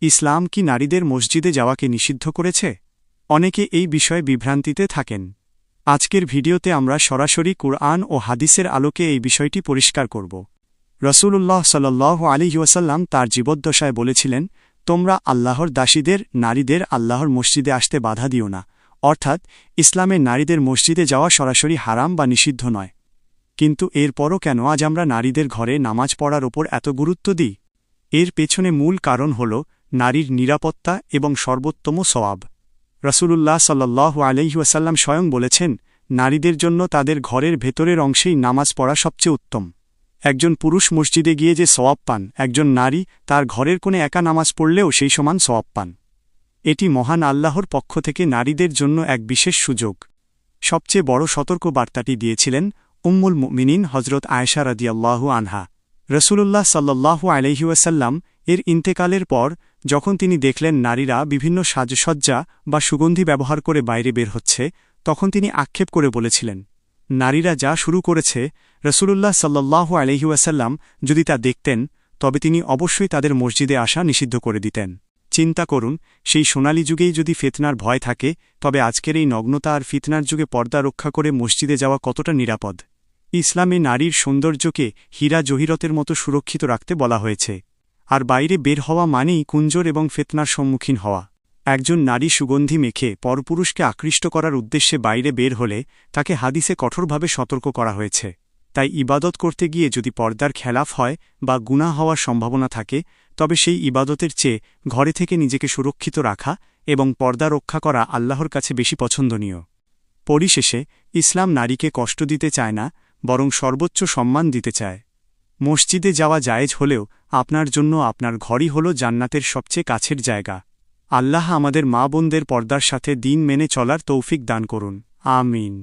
ইসলাম কি নারীদের মসজিদে যাওয়াকে নিষিদ্ধ করেছে? অনেকে এই বিষয়ে বিভ্রান্তিতে থাকেন। আজকের ভিডিওতে আমরা সরাসরি কুরআন ও হাদিসের আলোকে এই বিষয়টি পরিষ্কার করব। রাসূলুল্লাহ সাল্লাল্লাহু আলাইহি ওয়াসাল্লাম তার জীবদ্দশায় বলেছিলেন, তোমরা আল্লাহর দাসীদের নারীদের আল্লাহর মসজিদে আসতে বাধা দিও না, অর্থাৎ ইসলামে নারীদের মসজিদে যাওয়া সরাসরি হারাম বা নিষিদ্ধ নয়। কিন্তু এরপরও কেন আজ আমরা নারীদের ঘরে নামাজ পড়ার ওপর এত গুরুত্ব দিই? এর পেছনে মূল কারণ হল নারীর নিরাপত্তা এবং সর্বোত্তম সওয়াব। রাসূলুল্লাহ সাল্লাল্লাহু আলাইহি ওয়াসাল্লাম স্বয়ং বলেছেন, নারীদের জন্য তাদের ঘরের ভেতরের অংশেই নামাজ পড়া সবচেয়ে উত্তম। একজন পুরুষ মসজিদে গিয়ে যে সওয়াব পান, একজন নারী তার ঘরের কোণে একা নামাজ পড়লেও সেই সমান সওয়াব পান। এটি মহান আল্লাহর পক্ষ থেকে নারীদের জন্য এক বিশেষ সুযোগ। সবচেয়ে বড় সতর্ক বার্তাটি দিয়েছিলেন উম্মুল মুমিনিন হজরত আয়েশা রাদিয়াল্লাহু আনহা। রাসূলুল্লাহ সাল্লাল্লাহু আলাইহি ওয়াসাল্লাম এর ইন্তেকালের পর যখন তিনি দেখলেন নারীরা বিভিন্ন সাজসজ্জা বা সুগন্ধি ব্যবহার করে বাইরে বের হচ্ছে, তখন তিনি আক্ষেপ করে বলেছিলেন, নারীরা যা শুরু করেছে, রাসূলুল্লাহ সাল্লাল্লাহু আলাইহি ওয়াসাল্লাম যদি তা দেখতেন তবে তিনি অবশ্যই তাদের মসজিদে আসা নিষিদ্ধ করে দিতেন। চিন্তা করুন, সেই সোনালী যুগেই যদি ফিতনার ভয় থাকে, তবে আজকের এই নগ্নতা আর ফিতনার যুগে পর্দা রক্ষা করে মসজিদে যাওয়া কতটা নিরাপদ। ইসলামে নারীর সৌন্দর্যকে হীরা জহিরতের মতো সুরক্ষিত রাখতে বলা হয়েছে। আর বাইরে বের হওয়া মানেই কুঞ্জর এবং ফিতনার সম্মুখীন হওয়া। একজন নারী সুগন্ধি মেখে পরপুরুষকে আকৃষ্ট করার উদ্দেশ্যে বাইরে বের হলে তাকে হাদিসে কঠোরভাবে সতর্ক করা হয়েছে। তাই ইবাদত করতে গিয়ে যদি পর্দার খেলাফ হয় বা গুনাহ হওয়ার সম্ভাবনা থাকে, তবে সেই ইবাদতের চেয়ে ঘরে থেকে নিজেকে সুরক্ষিত রাখা এবং পর্দা রক্ষা করা আল্লাহর কাছে বেশি পছন্দনীয়। পরিশেষে ইসলাম নারীকে কষ্ট দিতে চায় না, বরং সর্বোচ্চ সম্মান দিতে চায়। মসজিদে যাওয়া জায়েজ হলেও আপনার জন্য আপনার ঘরই হল জান্নাতের সবচেয়ে কাছের জায়গা। আল্লাহ আমাদের মা বোনদের পর্দার সাথে দিন মেনে চলার তৌফিক দান করুন। আমিন।